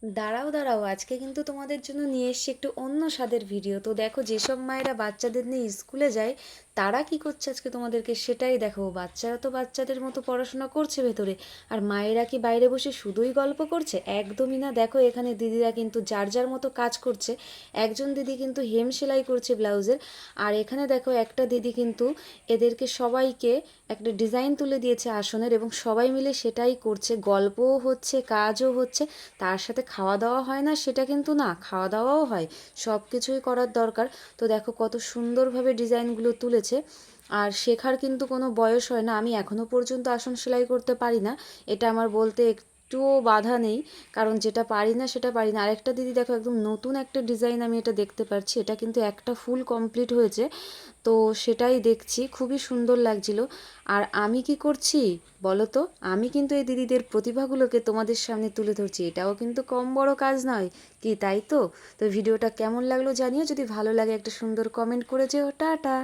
দাঁড়াও দাঁড়াও, আজকে কিন্তু তোমাদের জন্য নিয়ে এসেছি একটু অন্য স্বাদের ভিডিও। তো দেখো, যেসব মায়েরা বাচ্চাদের নিয়ে স্কুলে যায় তারা কি করছে আজকে তোমাদেরকে সেটাই দেখাবো। বাচ্চারা তো বাচ্চাদের মতো পড়াশোনা করছে ভেতরে, আর মায়েরা কি বাইরে বসে শুধুই গল্প করছে? একদমই না। দেখো, এখানে দিদিরা কিন্তু যার যার মতো কাজ করছে। একজন দিদি কিন্তু হেম সেলাই করছে ব্লাউজের, আর এখানে দেখো একটা দিদি কিন্তু এদেরকে সবাইকে একটা ডিজাইন তুলে দিয়েছে আসনের, এবং সবাই মিলে সেটাই করছে। গল্পও হচ্ছে, কাজও হচ্ছে, তার সাথে খাওয়া দাওয়া হয় না সেটা কিন্তু না, খাওয়া দাওয়াও হয়। সব কিছুই করার দরকার। তো দেখো কত সুন্দরভাবে ডিজাইনগুলো তুলেছে। আর শেখার কিন্তু কোনো বয়স হয় না। আমি এখনও পর্যন্ত আসন সেলাই করতে পারি না, এটা আমার বলতে একটুও বাধা নেই, কারণ যেটা পারি না সেটা পারি না। আরেকটা দিদি দেখো, একদম নতুন একটা ডিজাইন আমি এটা দেখতে পাচ্ছি, এটা কিন্তু একটা ফুল কমপ্লিট হয়েছে। তো সেটাই দেখছি, খুবই সুন্দর লাগছিল। আর আমি কি করছি বলো তো? আমি কিন্তু এই দিদিদের প্রতিভাগুলোকে তোমাদের সামনে তুলে ধরছি, এটাও কিন্তু কম বড় কাজ নয় কি, তাই তো? তো ভিডিওটা কেমন লাগলো জানিও, যদি ভালো লাগে একটা সুন্দর কমেন্ট করে যেও। টাটা।